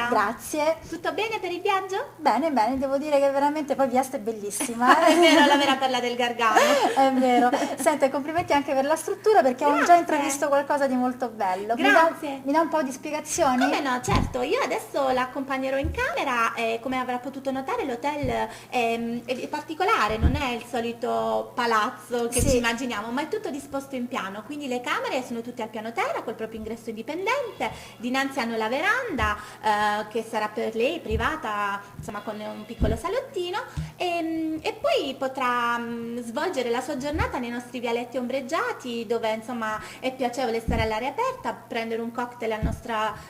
Grazie. Tutto bene per il viaggio? Bene, bene, devo dire che veramente poi Vieste è bellissima. È vero, la vera perla del Gargano. È vero. Senta, complimenti anche per la struttura perché ho già Grazie. intravisto qualcosa di molto bello. Grazie. Mi dà un po' di spiegazioni? Come no, certo, io adesso l'accompagnerò in camera e come avrà potuto notare l'hotel è particolare, non è il solito palazzo che Sì. ci immaginiamo, ma è tutto disposto in piano, quindi le camere sono tutte al piano terra col proprio ingresso indipendente, dinanzi hanno la veranda che sarà per lei privata, insomma con un piccolo salottino e poi potrà svolgere la sua giornata nei nostri vialetti ombreggiati dove insomma è piacevole stare all'aria aperta, prendere un cocktail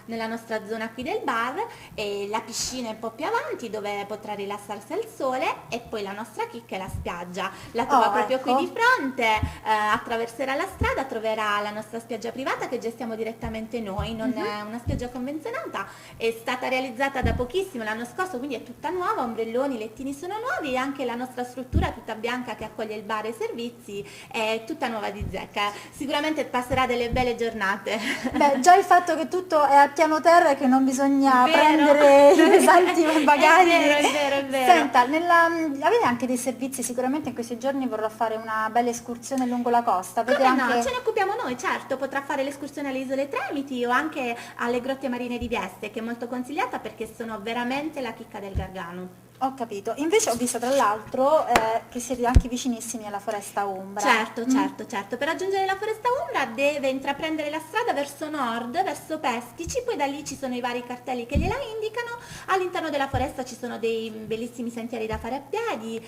nella nostra zona qui del bar e la piscina è un po' più avanti dove potrà rilassarsi al sole e poi la nostra chicca è la spiaggia. La trova proprio ecco. qui di fronte, attraverserà la strada, troverà la nostra spiaggia privata che gestiamo direttamente noi, non è una spiaggia convenzionata, è stata realizzata da pochissimo l'anno scorso, quindi è tutta nuova, ombrelloni, lettini sono nuovi e anche la nostra struttura tutta bianca che accoglie il bar e i servizi è tutta nuova di zecca. Sicuramente passerà delle belle giornate. Beh, già il fatto che tutto è al piano terra e che non bisogna Vero. prendere i pesanti bagagli. È vero, è vero. Senta, avete anche dei servizi, sicuramente in questi giorni vorrò fare una bella escursione lungo la costa. Avete Come anche... no, ce ne occupiamo noi, certo, potrà fare l'escursione alle isole Tremiti o anche alle grotte marine di Vieste, che è molto consigliata perché sono veramente la chicca del Gargano. Ho capito. Invece ho visto tra l'altro che siete anche vicinissimi alla Foresta Umbra. Certo, certo. Per raggiungere la Foresta Umbra deve intraprendere la strada verso nord, verso Pestici, poi da lì ci sono i vari cartelli che gliela indicano. All'interno della foresta ci sono dei bellissimi sentieri da fare a piedi,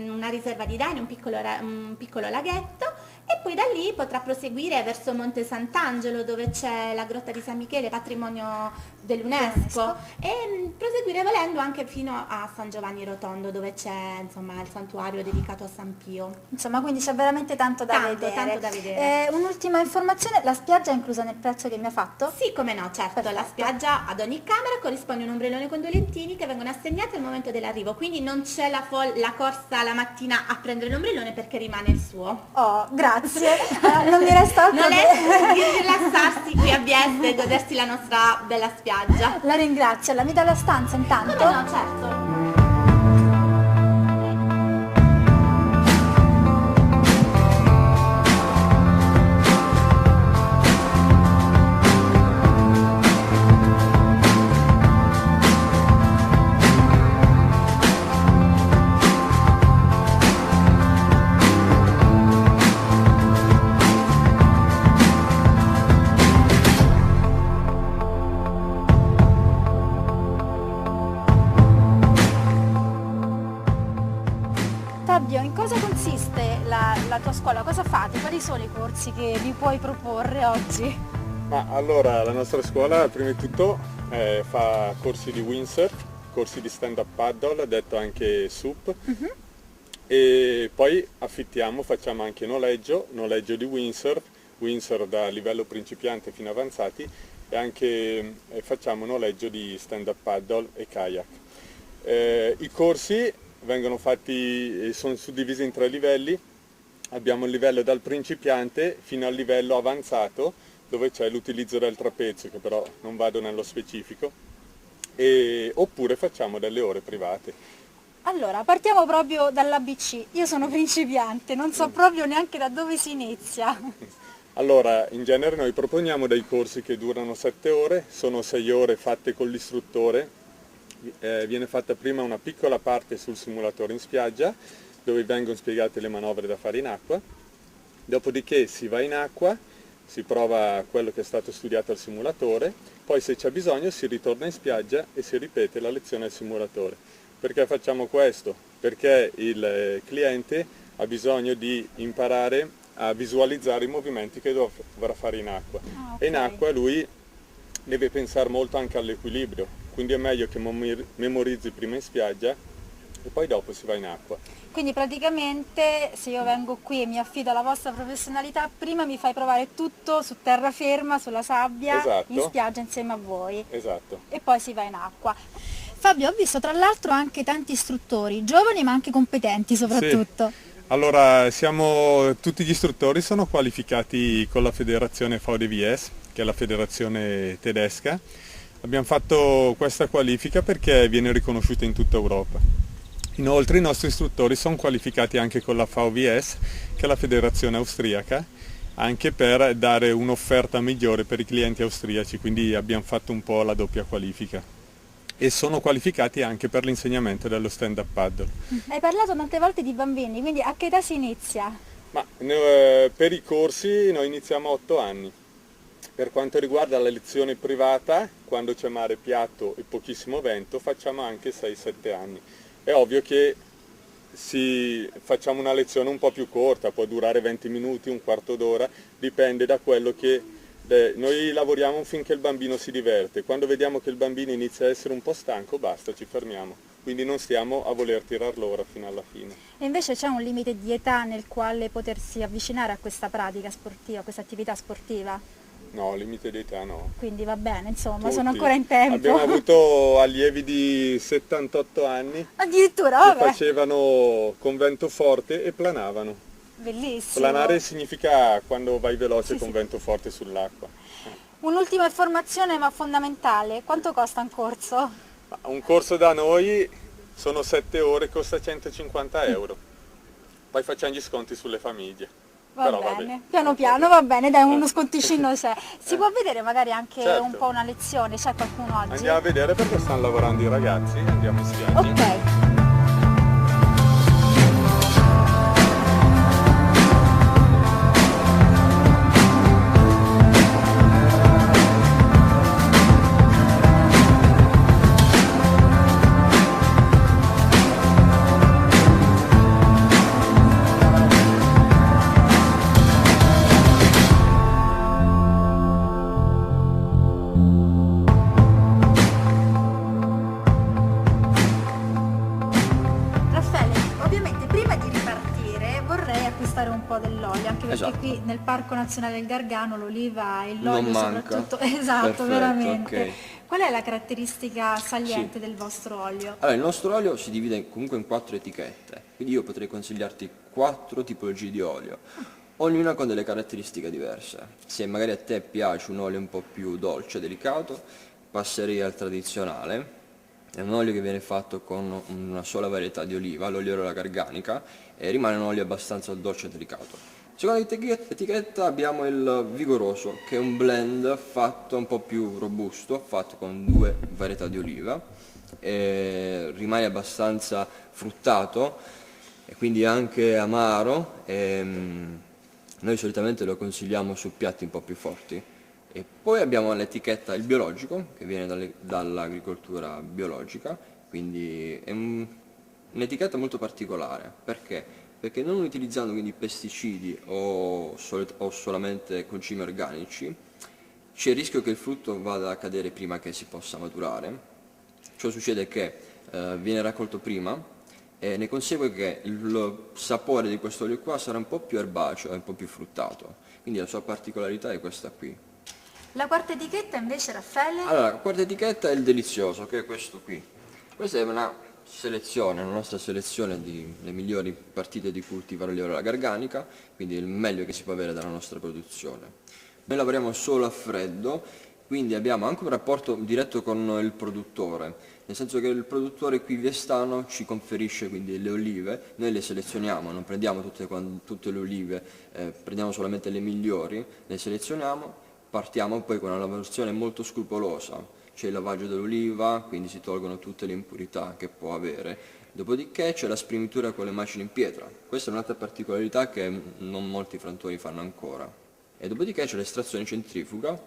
una riserva di daini, un piccolo laghetto. E poi da lì potrà proseguire verso Monte Sant'Angelo dove c'è la grotta di San Michele, patrimonio dell'UNESCO, e proseguire volendo anche fino a San Giovanni Rotondo dove c'è insomma il santuario dedicato a San Pio. Insomma, quindi c'è veramente tanto da vedere. Tanto da vedere. Un'ultima informazione, la spiaggia è inclusa nel prezzo che mi ha fatto? Sì, come no, certo, Perfetto. la spiaggia ad ogni camera corrisponde un ombrellone con 2 lentini che vengono assegnati al momento dell'arrivo, quindi non c'è la corsa la mattina a prendere l'ombrellone perché rimane il suo. Oh, grazie. Non mi resta altro Non che... è di rilassarsi qui a Vieste e godersi la nostra bella spiaggia. La ringrazio, mi dà la stanza intanto? Come no, certo. Fabio, in cosa consiste la tua scuola? Cosa fate? Quali sono i corsi che mi puoi proporre oggi? Ma allora la nostra scuola prima di tutto fa corsi di windsurf, corsi di stand-up paddle, detto anche SUP, e poi facciamo anche noleggio di windsurf da livello principiante fino avanzati e anche facciamo noleggio di stand-up paddle e kayak. I corsi vengono fatti, sono suddivisi in 3 livelli, abbiamo il livello dal principiante fino al livello avanzato dove c'è l'utilizzo del trapezio che però non vado nello specifico, oppure facciamo delle ore private. Allora, partiamo proprio dall'ABC. Io sono principiante, non so proprio neanche da dove si inizia. Allora, in genere noi proponiamo dei corsi che durano 7 ore, sono 6 ore fatte con l'istruttore. Viene fatta prima una piccola parte sul simulatore in spiaggia dove vengono spiegate le manovre da fare in acqua, dopodiché si va in acqua, si prova quello che è stato studiato al simulatore, poi se c'è bisogno si ritorna in spiaggia e si ripete la lezione al simulatore. Perché facciamo questo? Perché il cliente ha bisogno di imparare a visualizzare i movimenti che dovrà fare in acqua. Okay. E in acqua lui deve pensare molto anche all'equilibrio, quindi è meglio che memorizzi prima in spiaggia e poi dopo si va in acqua. Quindi praticamente se io vengo qui e mi affido alla vostra professionalità, prima mi fai provare tutto su terraferma, sulla sabbia, Esatto. in spiaggia insieme a voi. Esatto. E poi si va in acqua. Fabio, ho visto tra l'altro anche tanti istruttori, giovani ma anche competenti soprattutto. Sì. Allora, tutti gli istruttori sono qualificati con la federazione VDVS, che è la federazione tedesca. Abbiamo fatto questa qualifica perché viene riconosciuta in tutta Europa. Inoltre i nostri istruttori sono qualificati anche con la VVS, che è la federazione austriaca, anche per dare un'offerta migliore per i clienti austriaci, quindi abbiamo fatto un po' la doppia qualifica. E sono qualificati anche per l'insegnamento dello stand-up paddle. Hai parlato tante volte di bambini, quindi a che età si inizia? Ma per i corsi noi iniziamo a 8 anni. Per quanto riguarda la lezione privata, quando c'è mare piatto e pochissimo vento, facciamo anche 6-7 anni. È ovvio che facciamo una lezione un po' più corta, può durare 20 minuti, un quarto d'ora, dipende da quello che... Noi lavoriamo finché il bambino si diverte, quando vediamo che il bambino inizia a essere un po' stanco, basta, ci fermiamo. Quindi non stiamo a voler tirar l'ora fino alla fine. E invece c'è un limite di età nel quale potersi avvicinare a questa pratica sportiva, a questa attività sportiva? No, limite di età no. Quindi va bene, insomma, Tutti. sono ancora in tempo. Abbiamo avuto allievi di 78 anni Addirittura, che vabbè. facevano con vento forte e planavano. Bellissimo. Planare significa quando vai veloce Sì, con sì. vento forte sull'acqua. Un'ultima informazione ma fondamentale, quanto costa un corso? Ma un corso da noi sono 7 ore, costa 150 euro. Poi facciamo gli sconti sulle famiglie. Va Però bene, vabbè. piano piano, va bene, dai, uno sconticino c'è. Si può vedere magari anche Certo. un po' una lezione, c'è qualcuno oggi? Andiamo a vedere perché stanno lavorando i ragazzi, andiamo in spiaggia. Ok. Raffaele, ovviamente prima di ripartire vorrei acquistare un po' dell'olio, anche perché Esatto. qui nel Parco Nazionale del Gargano l'oliva e Non l'olio manca. soprattutto, esatto, Perfetto, veramente. ok. Qual è la caratteristica saliente Sì. del vostro olio? Allora, il nostro olio si divide comunque in 4 etichette, quindi io potrei consigliarti 4 tipologie di olio, ognuna con delle caratteristiche diverse. Se magari a te piace un olio un po' più dolce, delicato, passerei al tradizionale. È un olio che viene fatto con una sola varietà di oliva, l'olio garganica, e rimane un olio abbastanza dolce e delicato. Seconda etichetta abbiamo il vigoroso, che è un blend fatto un po' più robusto, fatto con 2 varietà di oliva, e rimane abbastanza fruttato e quindi anche amaro. Noi solitamente lo consigliamo su piatti un po' più forti. E poi abbiamo l'etichetta il biologico, che viene dall'agricoltura biologica, quindi è un'etichetta molto particolare. Perché? Perché non utilizzando quindi pesticidi o solamente concimi organici, c'è il rischio che il frutto vada a cadere prima che si possa maturare. Ciò succede che viene raccolto prima e ne consegue che il sapore di questo olio qua sarà un po' più erbaceo e un po' più fruttato. Quindi la sua particolarità è questa qui. La quarta etichetta invece, Raffaele? Allora, la quarta etichetta è il delizioso, che è questo qui. Questa è una nostra selezione delle migliori partite di cultivar olio alla garganica, quindi il meglio che si può avere dalla nostra produzione. Noi lavoriamo solo a freddo, quindi abbiamo anche un rapporto diretto con il produttore, nel senso che il produttore qui viestano ci conferisce quindi le olive, noi le selezioniamo, non prendiamo tutte le olive, prendiamo solamente le migliori, le selezioniamo. Partiamo poi con una lavorazione molto scrupolosa, c'è il lavaggio dell'oliva, quindi si tolgono tutte le impurità che può avere, dopodiché c'è la spremitura con le macine in pietra, questa è un'altra particolarità che non molti frantuori fanno ancora, e dopodiché c'è l'estrazione centrifuga,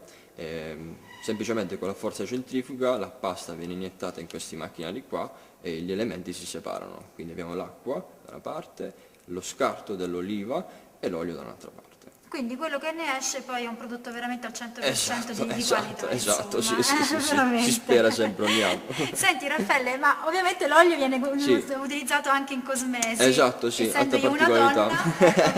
semplicemente con la forza centrifuga la pasta viene iniettata in questi macchinari qua e gli elementi si separano, quindi abbiamo l'acqua da una parte, lo scarto dell'oliva e l'olio da un'altra parte. Quindi quello che ne esce poi è un prodotto veramente al 100% di Esatto, qualità. esatto, insomma. sì, Veramente. si spera sempre ogni anno. Senti Raffaele, ma ovviamente l'olio viene Sì. utilizzato anche in cosmesi. Esatto, sì, Essendo altra io una particolarità. donna,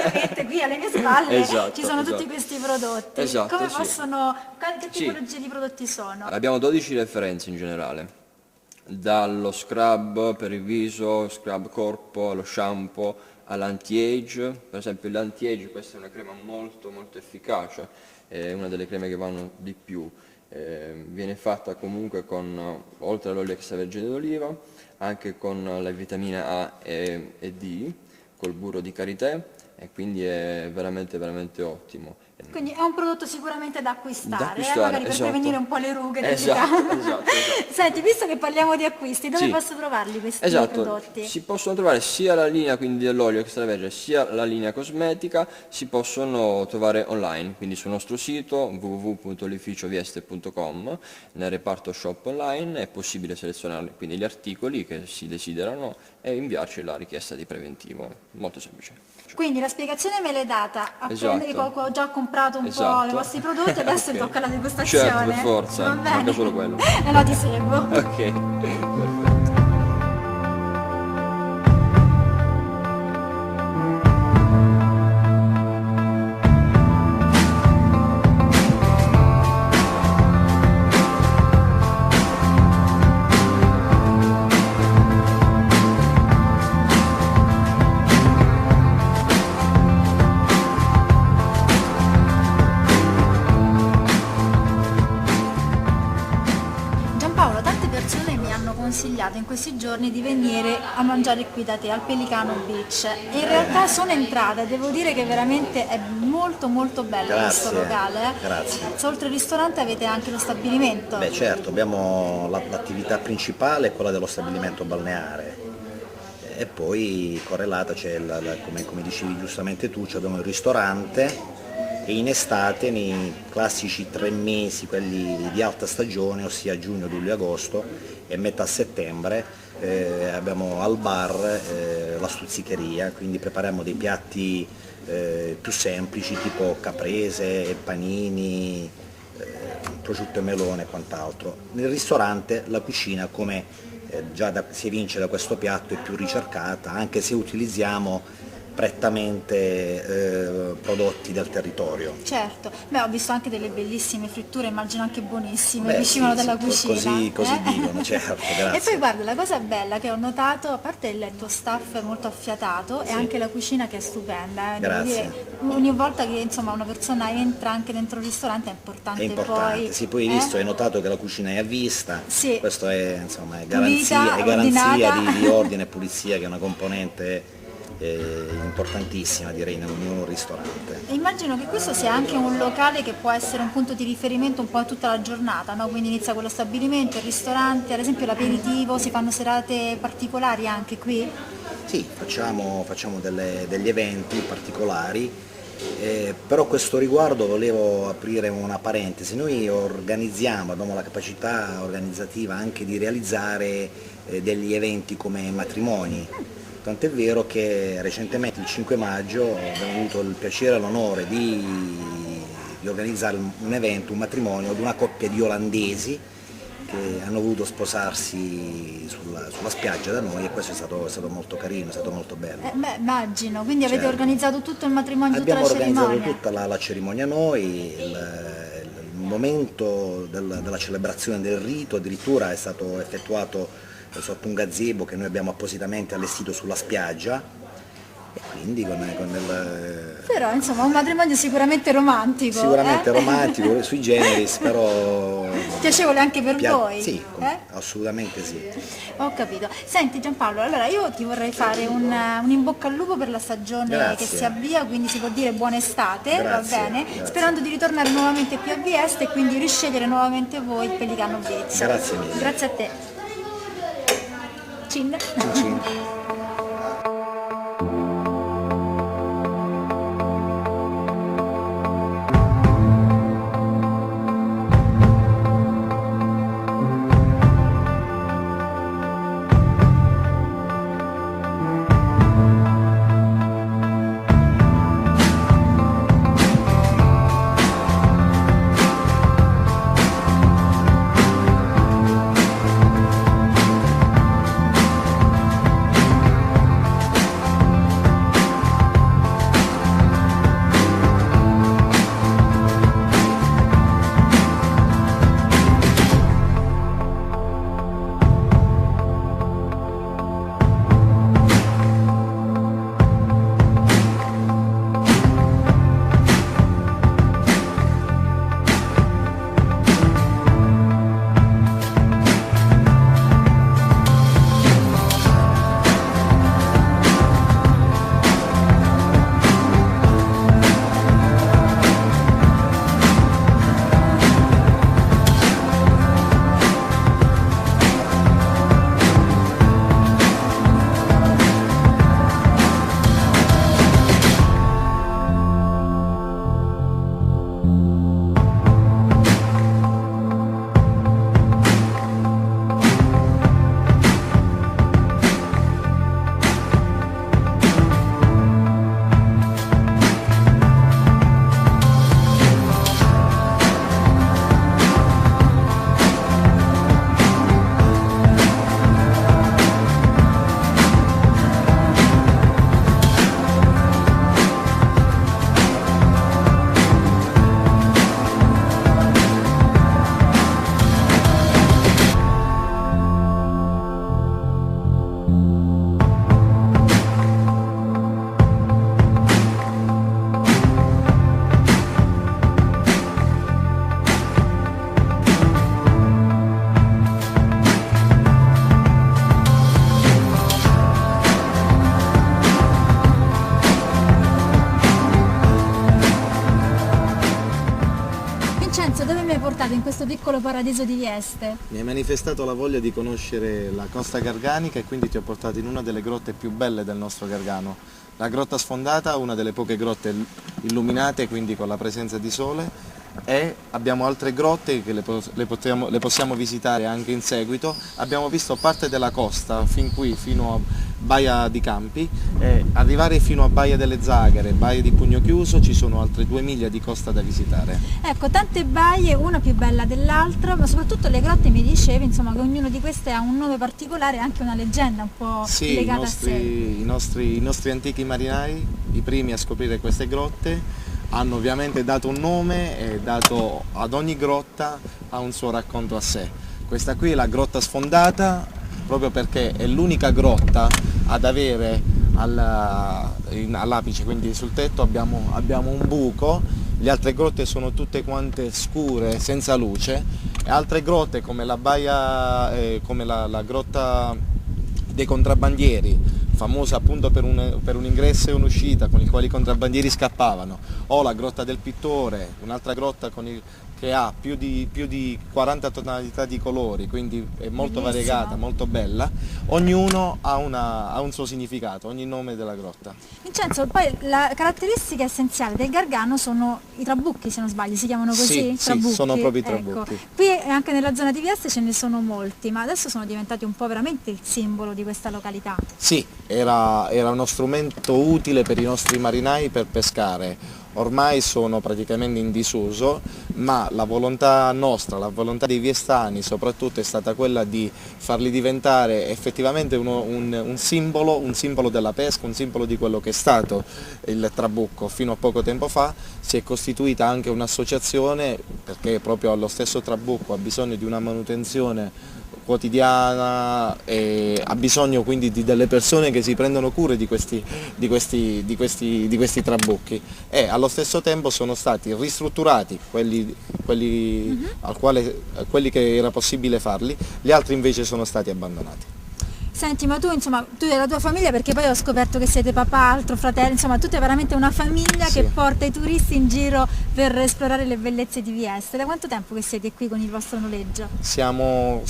ovviamente qui alle mie spalle Esatto, ci sono tutti esatto. questi prodotti. Esatto, Come sì. possono, che Sì. tipologie di prodotti sono? Abbiamo 12 referenze in generale, dallo scrub per il viso, scrub corpo, allo shampoo, all'anti-age. Per esempio l'anti-age, questa è una crema molto molto efficace, è una delle creme che vanno di più. Viene fatta comunque con, oltre all'olio extravergine d'oliva, anche con la vitamina A e D, col burro di karité, e quindi è veramente veramente ottimo. Quindi è un prodotto sicuramente da acquistare, magari per esatto. prevenire un po' le rughe del Esatto, capo. esatto. Senti, visto che parliamo di acquisti, dove Sì. posso trovarli questi Esatto, prodotti? si possono trovare sia la linea quindi dell'olio extravergine sia la linea cosmetica, si possono trovare online, quindi sul nostro sito www.olificiovieste.com, nel reparto shop online è possibile selezionare quindi gli articoli che si desiderano e inviarci la richiesta di preventivo, molto semplice. Quindi la spiegazione me l'hai data, a Esatto. prendere ho già comprato un po' Esatto. i vostri prodotti, adesso Ok. tocca la degustazione. Certo, per forza, Va manca bene? solo quello. No, ti seguo. Ok, perfetto. Giampaolo, tante persone mi hanno consigliato in questi giorni di venire a mangiare qui da te al Pelicano Beach e in realtà sono entrata e devo dire che veramente è molto molto bello questo Grazie, locale. grazie. Se oltre al ristorante avete anche lo stabilimento. Beh certo, abbiamo l'attività principale è quella dello stabilimento balneare e poi correlata c'è, come dicevi giustamente tu, c'è abbiamo il ristorante e in estate, nei classici 3 mesi, quelli di alta stagione, ossia giugno, luglio e agosto e metà settembre, abbiamo al bar la stuzzicheria, quindi prepariamo dei piatti più semplici tipo caprese, panini, prosciutto e melone e quant'altro. Nel ristorante la cucina, come si evince da questo piatto, è più ricercata, anche se utilizziamo prettamente prodotti del territorio. Certo, beh ho visto anche delle bellissime fritture, immagino anche buonissime, Beh, riuscivano sì, dalla sì, cucina. così dicono, certo, grazie. E poi guarda, la cosa bella che ho notato, a parte il tuo staff molto affiatato, è anche la cucina che è stupenda. Devo Grazie. dire, ogni volta che insomma una persona entra anche dentro il ristorante è importante, È importante, poi. sì, poi hai visto, hai notato che la cucina è a vista, Sì. questo è, insomma, è Pulita, garanzia ordinata. di ordine e pulizia, che è una componente importantissima direi in un ristorante. E immagino che questo sia anche un locale che può essere un punto di riferimento un po' a tutta la giornata, no? Quindi inizia con lo stabilimento, il ristorante, ad esempio l'aperitivo, si fanno serate particolari anche qui? Sì, facciamo degli eventi particolari, però a questo riguardo volevo aprire una parentesi. Noi abbiamo la capacità organizzativa anche di realizzare degli eventi come matrimoni, tant'è vero che recentemente il 5 maggio abbiamo avuto il piacere e l'onore di organizzare un evento, un matrimonio di una coppia di olandesi che hanno voluto sposarsi sulla spiaggia da noi, e questo è stato molto carino, è stato molto bello. Beh, immagino, quindi avete Certo. organizzato tutto il matrimonio, Abbiamo tutta la organizzato cerimonia? tutta la cerimonia noi, il momento della celebrazione del rito addirittura è stato effettuato sotto un gazebo che noi abbiamo appositamente allestito sulla spiaggia, e quindi con il... Però insomma un matrimonio sicuramente romantico. Sicuramente romantico, sui generis, però... Piacevole anche per voi? Sì, assolutamente sì. Ho capito. Senti Giampaolo, allora io ti vorrei fare un in bocca al lupo per la stagione Grazie. che si avvia, quindi si può dire buona estate, Grazie, va bene? grazie. Sperando di ritornare nuovamente qui a Vieste e quindi riscegliere nuovamente voi il Pelicano Beach. Grazie mille. Grazie a te. Cin. Cin cin. portato in questo piccolo paradiso di Vieste? Mi hai manifestato la voglia di conoscere la costa garganica e quindi ti ho portato in una delle grotte più belle del nostro Gargano. La grotta sfondata, una delle poche grotte illuminate, quindi con la presenza di sole, e abbiamo altre grotte che le possiamo visitare anche in seguito. Abbiamo visto parte della costa fin qui, fino a Baia di Campi, e arrivare fino a Baia delle Zagare, Baia di Pugno Chiuso, ci sono altre 2 miglia di costa da visitare. Ecco, tante baie, una più bella dell'altra, ma soprattutto le grotte mi dicevi, insomma, che ognuna di queste ha un nome particolare e anche una leggenda un po' Sì, legata a sé. i nostri antichi marinai, i primi a scoprire queste grotte, hanno ovviamente dato un nome e dato ad ogni grotta ha un suo racconto a sé. Questa qui è la grotta sfondata, proprio perché è l'unica grotta ad avere all'apice, quindi sul tetto abbiamo un buco. Le altre grotte sono tutte quante scure, senza luce, e altre grotte come la baia, come la grotta dei contrabbandieri, famosa appunto per un ingresso e un'uscita con i quali i contrabbandieri scappavano, o la grotta del pittore, un'altra grotta che ha più di 40 tonalità di colori, quindi è molto Bellissima. variegata, molto bella. Ognuno ha un suo significato, ogni nome della grotta. Vincenzo, poi la caratteristica essenziale del Gargano sono i trabucchi, se non sbaglio, si chiamano così? Sì, Trabucchi. sono proprio i Ecco. trabucchi. Qui anche nella zona di Vieste ce ne sono molti, ma adesso sono diventati un po' veramente il simbolo di questa località. Sì, era uno strumento utile per i nostri marinai per pescare. Ormai sono praticamente in disuso, ma la volontà nostra, la volontà dei viestani soprattutto è stata quella di farli diventare effettivamente un simbolo della pesca, un simbolo di quello che è stato il trabucco. Fino a poco tempo fa si è costituita anche un'associazione, perché proprio lo stesso trabucco ha bisogno di una manutenzione quotidiana e ha bisogno quindi di delle persone che si prendono cure di questi trabucchi, e allo stesso tempo sono stati ristrutturati quelli che era possibile farli, gli altri invece sono stati abbandonati. Senti, ma tu insomma, tu e la tua famiglia, perché poi ho scoperto che siete papà, altro fratello, insomma tutta veramente una famiglia Sì. che porta i turisti in giro per esplorare le bellezze di Vieste. Da quanto tempo che siete qui con il vostro noleggio? Siamo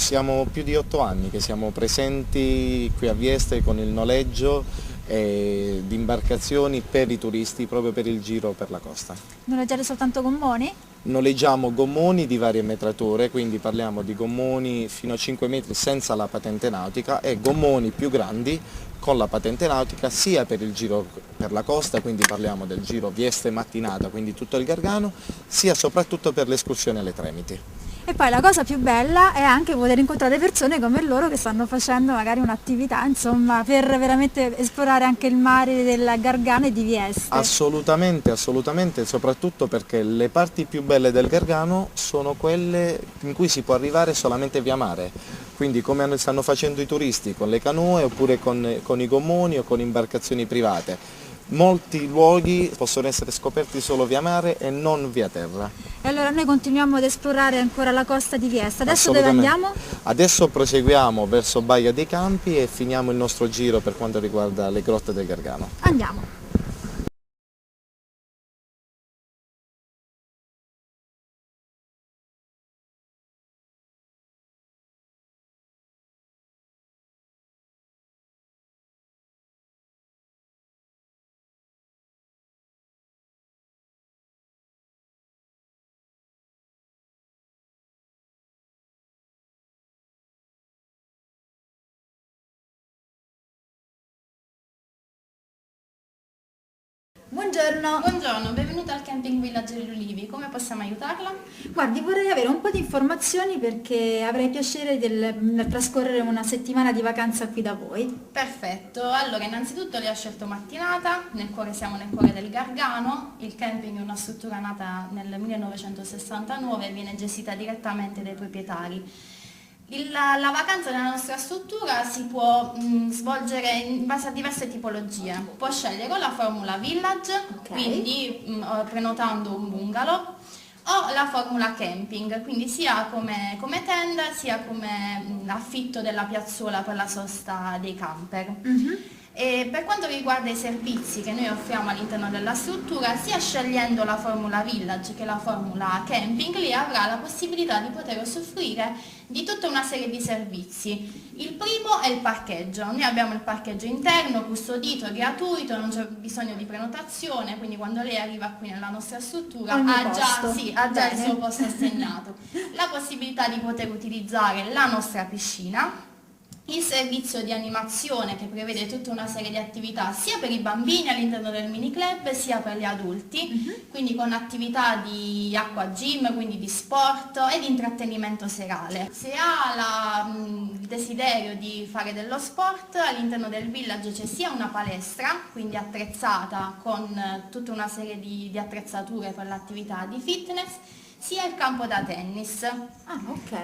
più di 8 anni che siamo presenti qui a Vieste con il noleggio di imbarcazioni per i turisti, proprio per il giro per la costa. Noleggiare soltanto gommoni? Noleggiamo gommoni di varie metrature, quindi parliamo di gommoni fino a 5 metri senza la patente nautica e gommoni più grandi con la patente nautica, sia per il giro per la costa, quindi parliamo del giro Vieste mattinata, quindi tutto il Gargano, sia soprattutto per l'escursione alle Tremiti. E poi la cosa più bella è anche poter incontrare persone come loro che stanno facendo magari un'attività, insomma, per veramente esplorare anche il mare del Gargano e di Vieste. Assolutamente, assolutamente, soprattutto perché le parti più belle del Gargano sono quelle in cui si può arrivare solamente via mare, quindi come stanno facendo i turisti con le canoe oppure con i gommoni o con imbarcazioni private. Molti luoghi possono essere scoperti solo via mare e non via terra. E allora noi continuiamo ad esplorare ancora la costa di Vieste. Adesso dove Assolutamente. andiamo? Adesso proseguiamo verso Baia dei Campi e finiamo il nostro giro per quanto riguarda le grotte del Gargano. Andiamo. Buongiorno. Buongiorno, benvenuta al Camping Village degli Ulivi, come possiamo aiutarla? Guardi, vorrei avere un po' di informazioni perché avrei piacere nel trascorrere una settimana di vacanza qui da voi. Perfetto, allora innanzitutto lei ha scelto mattinata, siamo nel cuore del Gargano, il camping è una struttura nata nel 1969 e viene gestita direttamente dai proprietari. La vacanza nella nostra struttura si può svolgere in base a diverse tipologie. Può scegliere con la formula village, quindi prenotando un bungalow, o la formula camping, quindi sia come tenda sia come affitto della piazzola per la sosta dei camper. E per quanto riguarda i servizi che noi offriamo all'interno della struttura, sia scegliendo la formula Village che la formula Camping, lei avrà la possibilità di poter usufruire di tutta una serie di servizi. Il primo è il parcheggio. Noi abbiamo il parcheggio interno, custodito, gratuito, non c'è bisogno di prenotazione, quindi quando lei arriva qui nella nostra struttura ha già il suo posto assegnato. La possibilità di poter utilizzare la nostra piscina, il servizio di animazione che prevede tutta una serie di attività sia per i bambini all'interno del mini club sia per gli adulti, quindi con attività di acqua gym, quindi di sport e di intrattenimento serale. Se ha il desiderio di fare dello sport, all'interno del village c'è sia una palestra, quindi attrezzata con tutta una serie di attrezzature per l'attività di fitness, sia il campo da tennis.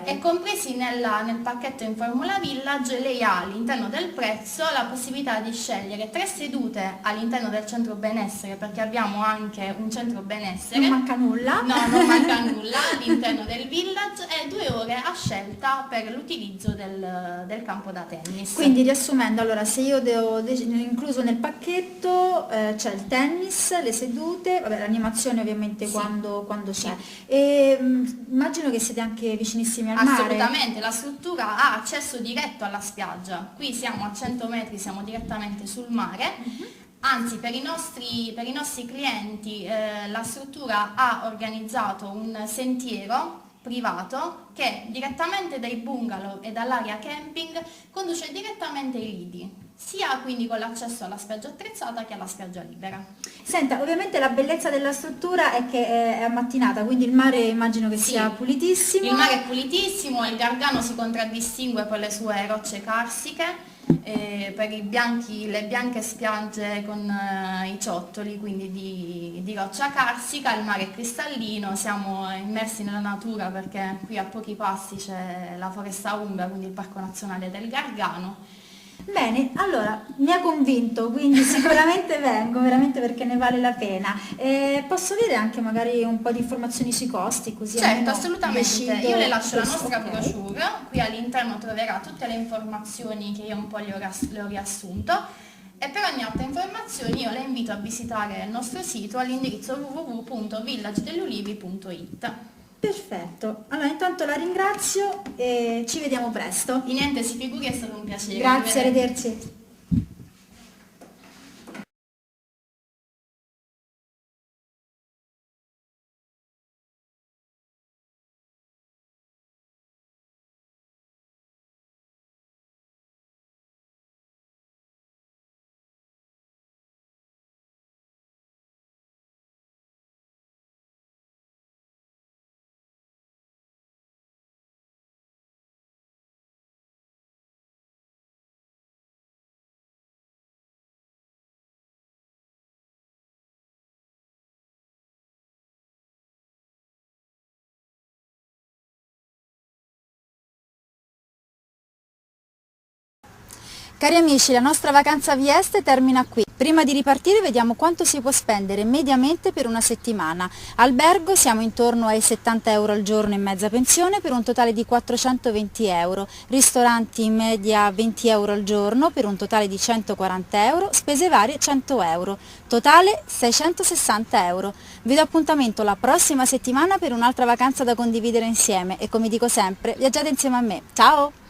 E compresi nel pacchetto in Formula Village lei ha all'interno del prezzo la possibilità di scegliere 3 sedute all'interno del centro benessere, perché abbiamo anche un centro benessere. Non manca nulla. No, non manca nulla all'interno del village, e 2 ore a scelta per l'utilizzo del campo da tennis. Quindi riassumendo, allora se io incluso nel pacchetto c'è il tennis, le sedute, vabbè, l'animazione ovviamente Sì. quando c'è. E immagino che siete anche vicinissimi al mare. Assolutamente, la struttura ha accesso diretto alla spiaggia. Qui siamo a 100 metri, siamo direttamente sul mare. Anzi, per i nostri clienti la struttura ha organizzato un sentiero privato che direttamente dai bungalow e dall'area camping conduce direttamente ai lidi, sia quindi con l'accesso alla spiaggia attrezzata che alla spiaggia libera. Senta, ovviamente la bellezza della struttura è che è ammattinata, quindi il mare immagino che sia pulitissimo. Il mare è pulitissimo, il Gargano si contraddistingue per le sue rocce carsiche, per le bianche spiagge con i ciottoli, quindi di roccia carsica. Il mare è cristallino, siamo immersi nella natura perché qui a pochi passi c'è la foresta umbra, quindi il Parco Nazionale del Gargano. Bene, allora mi ha convinto, quindi sicuramente vengo, veramente, perché ne vale la pena. Posso avere anche magari un po' di informazioni sui costi, così Certo, almeno assolutamente. decido Io le lascio la questo, nostra ok. brochure, qui all'interno troverà tutte le informazioni che io un po' le ho riassunto, e per ogni altra informazione io la invito a visitare il nostro sito all'indirizzo www.villagedellulivi.it. Perfetto, allora intanto la ringrazio e ci vediamo presto. Di niente, si figuri, è stato un piacere. Grazie, arrivederci. Cari amici, la nostra vacanza a Vieste termina qui. Prima di ripartire vediamo quanto si può spendere mediamente per una settimana. Albergo siamo intorno ai 70 euro al giorno in mezza pensione per un totale di 420 euro. Ristoranti in media 20 euro al giorno per un totale di 140 euro. Spese varie 100 euro. Totale 660 euro. Vi do appuntamento la prossima settimana per un'altra vacanza da condividere insieme e, come dico sempre, viaggiate insieme a me. Ciao!